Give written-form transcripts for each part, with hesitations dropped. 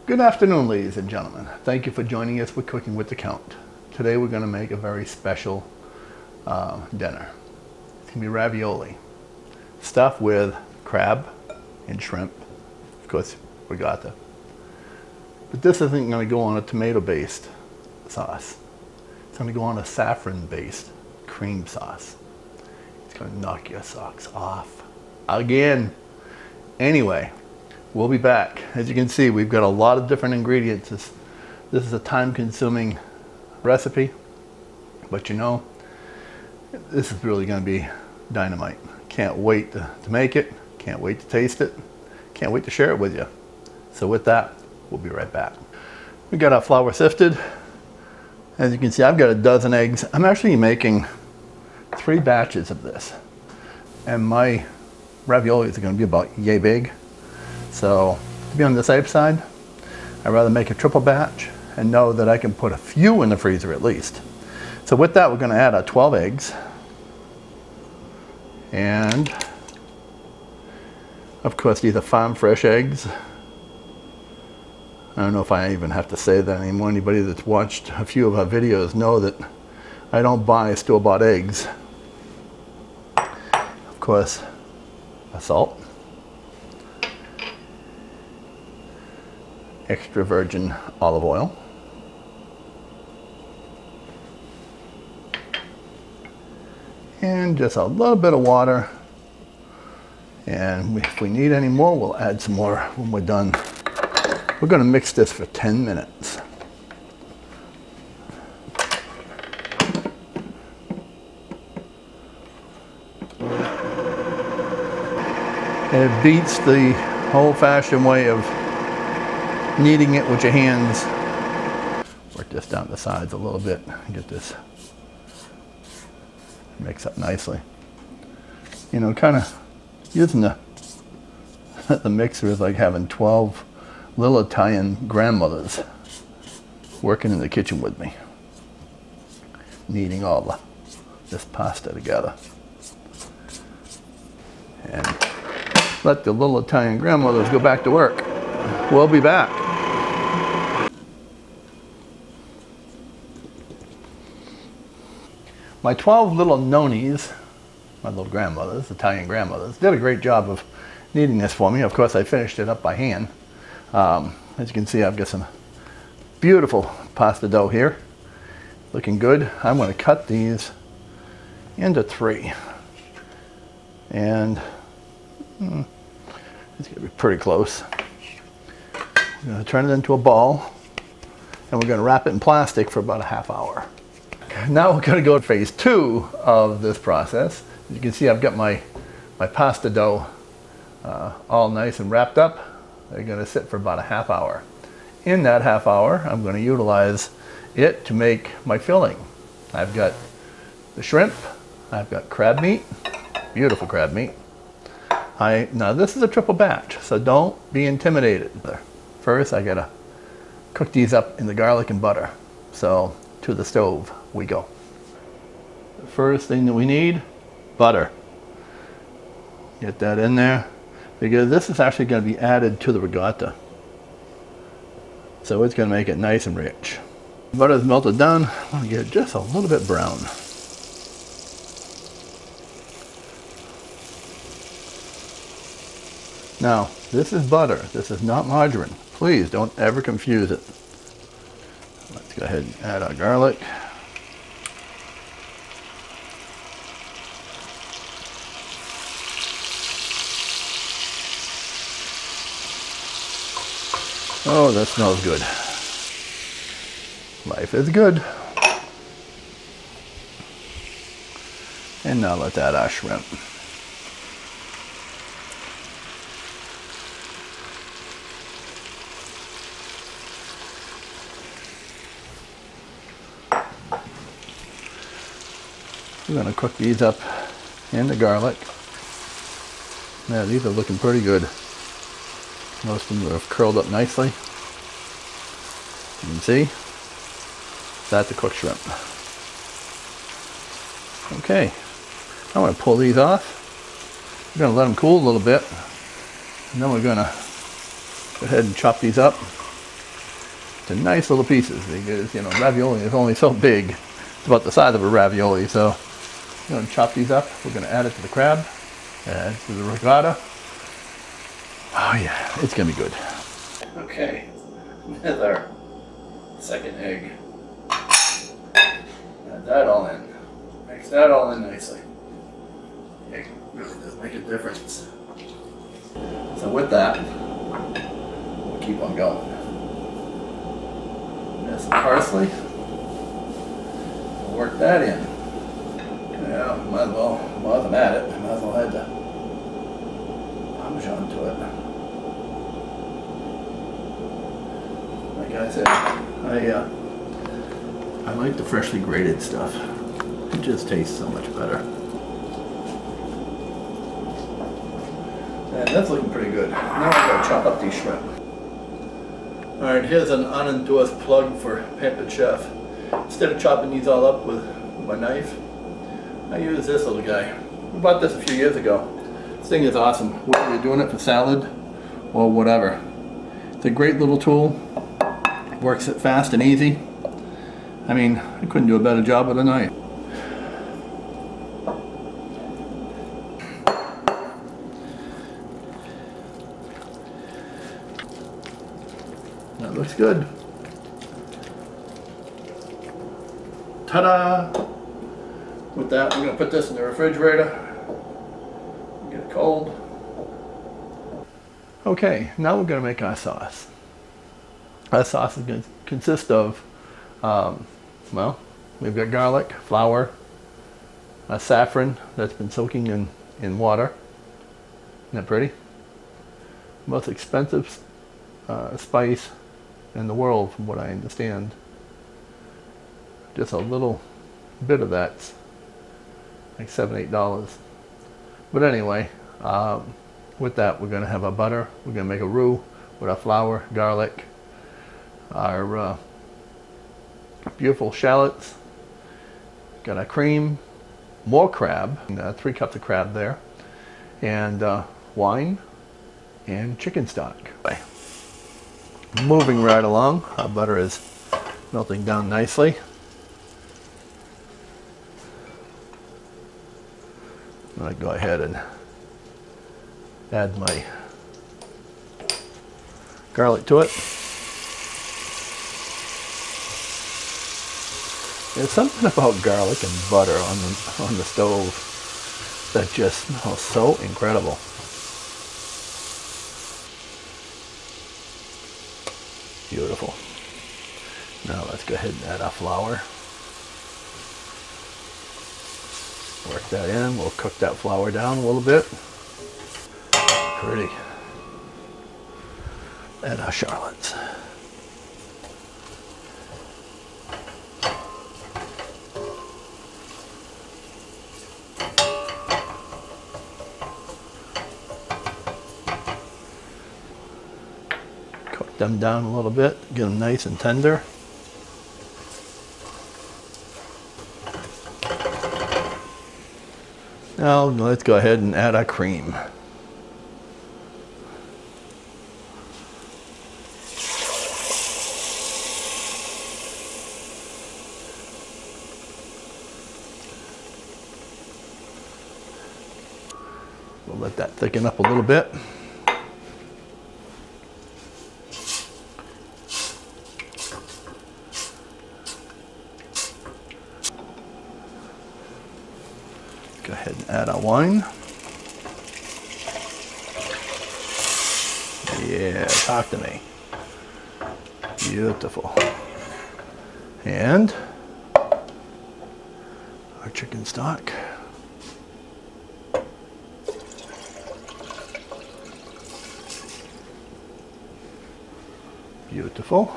Good afternoon, ladies and gentlemen. Thank you for joining us with Cooking with the Count. Today we're going to make a very special dinner. It's going to be ravioli, stuffed with crab and shrimp, of course, regatta. But this isn't going to go on a tomato-based sauce. It's going to go on a saffron-based cream sauce. It's going to knock your socks off again. Anyway, we'll be back. As you can see, we've got a lot of different ingredients. This is a time-consuming recipe, but you know, this is really going to be dynamite. Can't wait to make it. Can't wait to taste it. Can't wait to share it with you. So with that, we'll be right back. We got our flour sifted. As you can see, I've got a dozen eggs. I'm actually making 3 batches of this, and my raviolis are going to be about yay big. So to be on the safe side, I'd rather make a triple batch and know that I can put a few in the freezer at least. So with that, we're going to add our 12 eggs. And of course, these are farm fresh eggs. I don't know if I even have to say that anymore. Anybody that's watched a few of our videos know that I don't buy store-bought eggs. Of course, salt, extra virgin olive oil, and just a little bit of water. And if we need any more, we'll add some more when we're done. We're going to mix this for 10 minutes. It beats the old-fashioned way of kneading it with your hands. Work this down the sides a little bit and get this mix up nicely. You know, kind of using the mixer is like having 12 little Italian grandmothers working in the kitchen with me, kneading all this pasta together. And let the little Italian grandmothers go back to work. We'll be back. My 12 little nonis, my little grandmothers, Italian grandmothers, did a great job of kneading this for me. Of course, I finished it up by hand. As you can see, I've got some beautiful pasta dough here. Looking good. I'm going to cut these into 3. And it's going to be pretty close. We're going to turn it into a ball, and we're going to wrap it in plastic for about a half hour. Now we're going to go to phase 2 of this process. As you can see, I've got my pasta dough all nice and wrapped up. They're going to sit for about a half hour. In that half hour, I'm going to utilize it to make my filling. I've got the shrimp. I've got crab meat, beautiful crab meat. Now this is a triple batch, so don't be intimidated. First, I gotta cook these up in the garlic and butter. So to the stove we go. The first thing that we need, butter. Get that in there, because this is actually going to be added to the regatta. So it's going to make it nice and rich. Butter is melted down. I want to get it just a little bit brown. Now, this is butter. This is not margarine. Please don't ever confuse it. Let's go ahead and add our garlic. Oh, that smells good. Life is good. And now let's add our shrimp. We're going to cook these up in the garlic. Now these are looking pretty good. Most of them have curled up nicely. You can see that's the cooked shrimp. Okay, I'm going to pull these off. We're going to let them cool a little bit, and then we're going to go ahead and chop these up to nice little pieces, because, you know, ravioli is only so big. It's about the size of a ravioli. So I'm going to chop these up. We're going to add it to the crab, add to the ricotta. Oh yeah, it's going to be good. Okay, with our second egg. Add that all in. Mix that all in nicely. It really does make a difference. So with that, we'll keep on going. Add some parsley. We'll work that in. Yeah, might as well, while I'm at it, I might as well add the Parmesan to it. Like I said, I like the freshly grated stuff. It just tastes so much better. And that's looking pretty good. Now I gotta chop up these shrimp. Alright, here's an unendorsed plug for Pampered Chef. Instead of chopping these all up with my knife, I use this little guy. We bought this a few years ago. This thing is awesome. Whether you're doing it for salad or whatever. It's a great little tool. Works it fast and easy. I mean, I couldn't do a better job with a knife. That looks good. Ta-da! With that, we're going to put this in the refrigerator. Get it cold. Okay, now we're going to make our sauce. Our sauce is going to consist of, well, we've got garlic, flour, saffron that's been soaking in water. Isn't that pretty? Most expensive spice in the world, from what I understand. Just a little bit of that's like $7, $8. But anyway, with that, we're going to have our butter. We're going to make a roux with our flour, garlic, our beautiful shallots, got our cream, more crab, 3 cups of crab there, and wine and chicken stock. Moving right along, our butter is melting down nicely. I'm going to go ahead and add my garlic to it. There's something about garlic and butter on the stove that just smells so incredible. Beautiful. Now let's go ahead and add our flour. Work that in. We'll cook that flour down a little bit. Pretty. Add our shallots. Cook them down a little bit. Get them nice and tender. Now let's go ahead and add our cream. We'll let that thicken up a little bit. Go ahead and add our wine. Yeah, talk to me. Beautiful. And our chicken stock. Beautiful.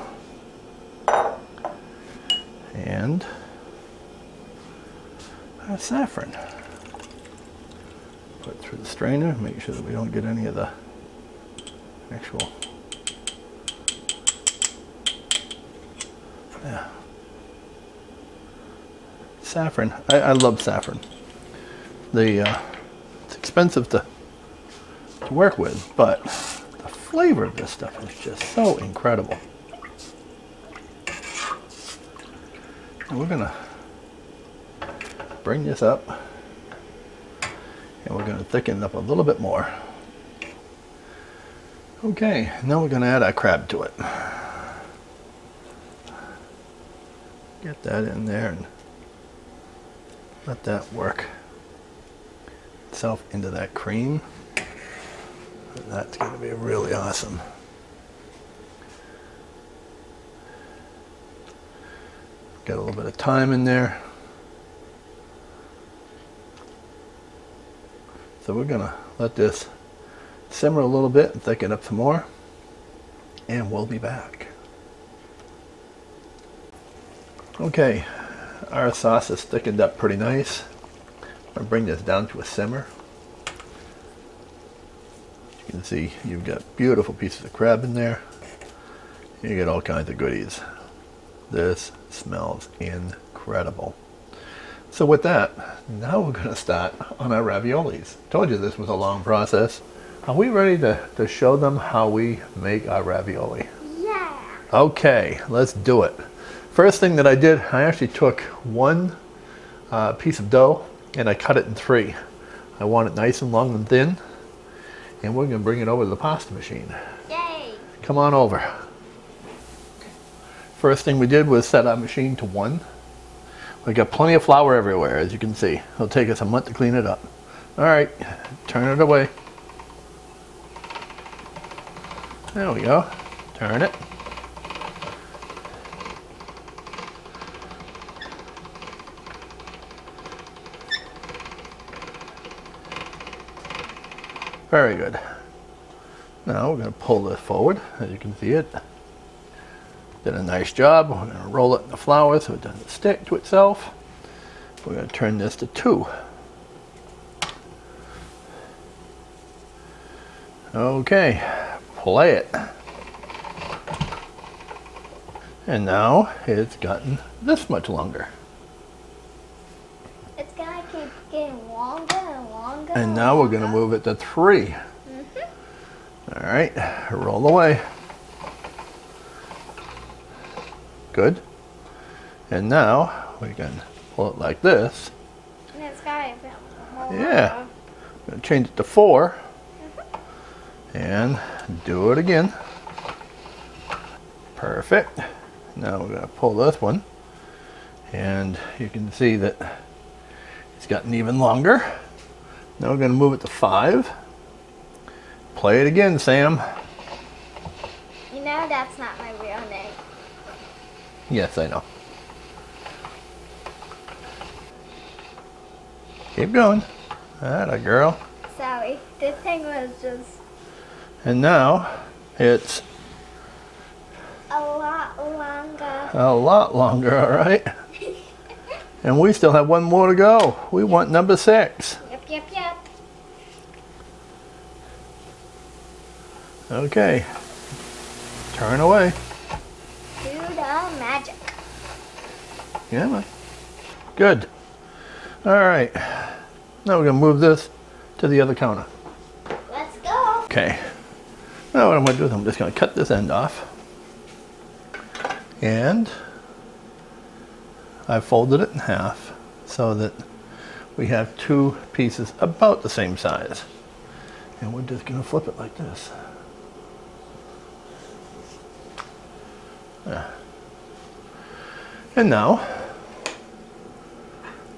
And our saffron. Put it through the strainer, make sure that we don't get any of the actual, yeah. Saffron, I love saffron. It's expensive to work with, but the flavor of this stuff is just so incredible. we're gonna bring this up and we're gonna thicken it up a little bit more. Okay, now we're gonna add our crab to it. Get that in there and let that work itself into that cream. That's gonna be really awesome. Get a little bit of thyme in there. So we're gonna let this simmer a little bit and thicken up some more, and we'll be back. Okay, our sauce is thickened up pretty nice. I'll bring this down to a simmer. You can see you've got beautiful pieces of crab in there. You get all kinds of goodies. This smells incredible. So with that, now we're going to start on our raviolis. Told you this was a long process. Are we ready to show them how we make our ravioli? Yeah. Okay, let's do it. First thing that I did, I actually took one piece of dough and I cut it in 3. I want it nice and long and thin, and we're going to bring it over to the pasta machine. Yay. Come on over. First thing we did was set our machine to 1. We got plenty of flour everywhere, as you can see. It'll take us a month to clean it up. All right, turn it away. There we go. Turn it. Very good. Now we're going to pull this forward, as you can see it. Did a nice job. We're going to roll it in the flour so it doesn't stick to itself. We're going to turn this to 2. Okay, play it. And now it's gotten this much longer. It's gonna keep getting longer and longer. And now we're going to move it to 3. All right, roll away. Good. And now we can pull it like this. And it's got a bit more. Yeah. I'm going to change it to 4. And do it again. Perfect. Now we're going to pull this one. And you can see that it's gotten even longer. Now we're going to move it to 5. Play it again, Sam. You know that's not my real name. Yes, I know. Keep going. Atta girl. Sorry, this thing was just And now it's a lot longer. a lot longer, all right? And we still have one more to go. We want number 6. Yep. Okay. Turn away. Do the magic. Yeah, man. Good. All right. Now we're going to move this to the other counter. Let's go. Okay. Now what I'm going to do is I'm just going to cut this end off. And I folded it in half so that we have 2 pieces about the same size. And we're just going to flip it like this. Yeah. And now,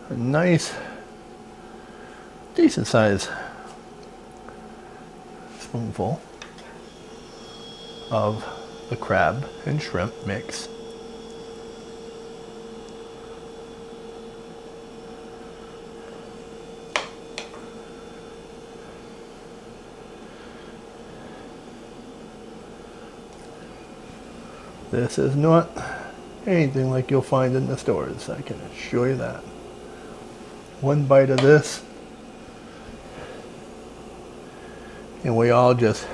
a nice, decent size spoonful of the crab and shrimp mix. This is not anything like you'll find in the stores, I can assure you that. One bite of this, and we all just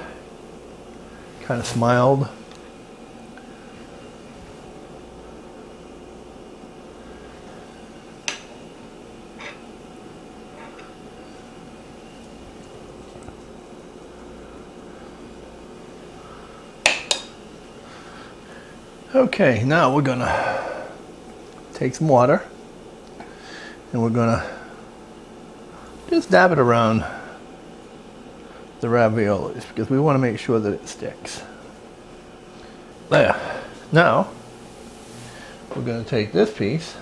kind of smiled. Okay, now we're gonna take some water and we're gonna just dab it around the raviolis because we want to make sure that it sticks. There. Now we're going to take this piece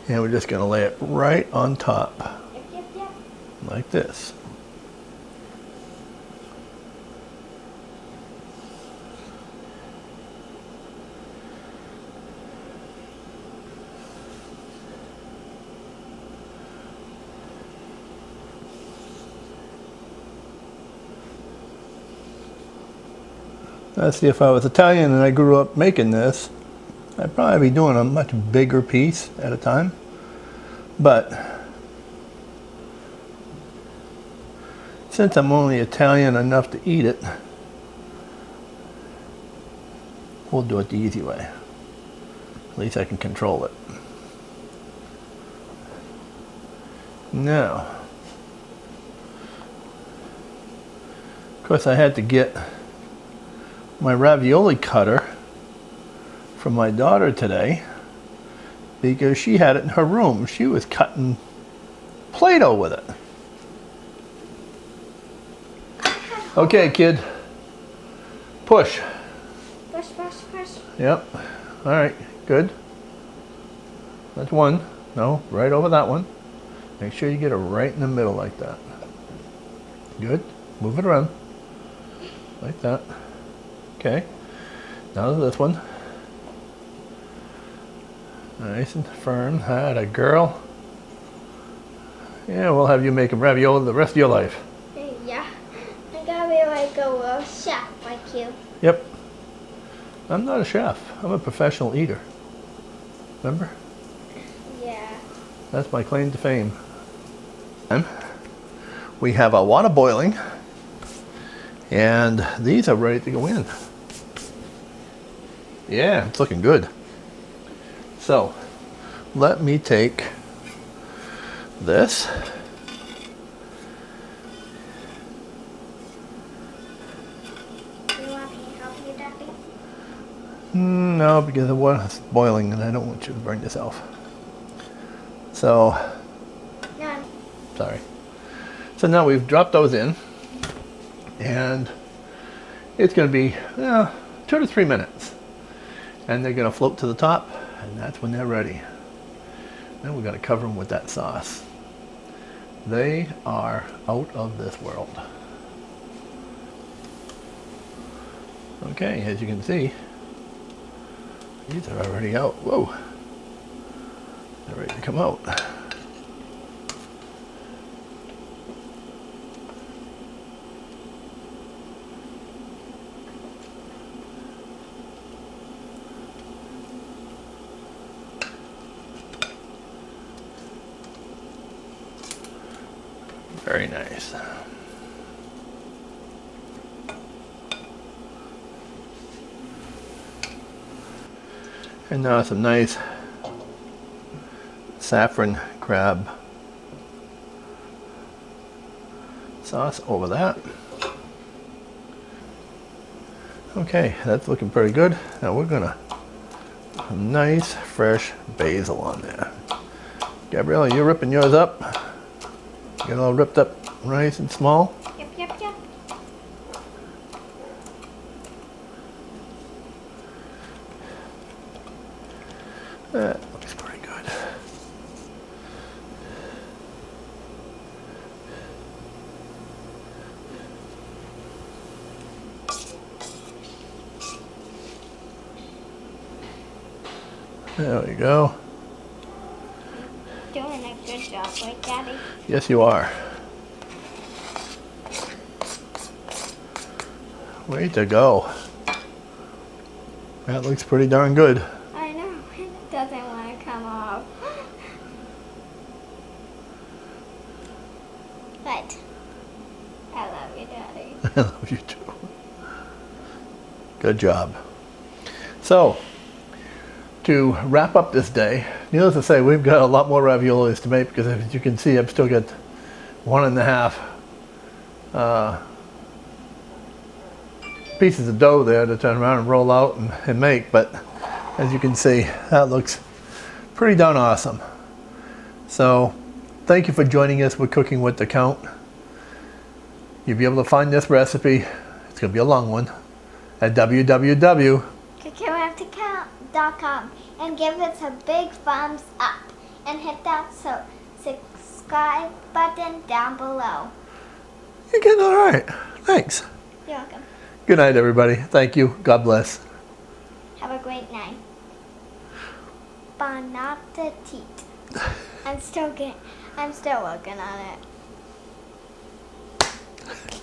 and we're just going to lay it right on top like this. Now see, if I was Italian and I grew up making this, I'd probably be doing a much bigger piece at a time. But since I'm only Italian enough to eat it, we'll do it the easy way. At least I can control it. Now, of course I had to get my ravioli cutter from my daughter today because she had it in her room. She was cutting Play-Doh with it. Okay, kid. Push. Push, push, push. Yep. All right, good. That's one. No, right over that one. Make sure you get it right in the middle like that. Good. Move it around. Like that. Okay. Now to this one. Nice and firm. Atta girl. Yeah, we'll have you making ravioli the rest of your life. Yeah. I gotta be like a real chef like you. Yep. I'm not a chef. I'm a professional eater. Remember? Yeah. That's my claim to fame. And we have our water boiling. And these are ready to go in. Yeah, it's looking good. So, let me take this. Do you want me to help you, Daddy? No, because the water's boiling and I don't want you to burn yourself. So, No. sorry. So now we've dropped those in. And it's going to be 2 to 3 minutes. And they're going to float to the top, and that's when they're ready. Then we're going to cover them with that sauce. They are out of this world. Okay, as you can see, these are already out. Whoa. They're ready to come out. Very nice. And now some nice saffron crab sauce over that. Okay, that's looking pretty good. Now we're gonna put some nice fresh basil on there. Gabriella, you're ripping yours up. Get it all ripped up nice and small. Yep, yep, yep. That looks pretty good. There we go. Doing a good job, right, Daddy? Yes, you are. Way to go. That looks pretty darn good. I know. It doesn't want to come off. But I love you, Daddy. I love you too. Good job. So, to wrap up this day, needless to say, we've got a lot more raviolis to make because as you can see, I've still got 1.5 pieces of dough there to turn around and roll out and make. But as you can see, that looks pretty darn awesome. So thank you for joining us with Cooking with the Count. You'll be able to find this recipe, it's going to be a long one, at cookingwiththecount.com, and give us a big thumbs up and hit that subscribe button down below. You're getting all right. Thanks. You're welcome. Good night, everybody. Thank you. God bless. Have a great night. Bon appetit. I'm still working on it.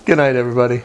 Good night, everybody.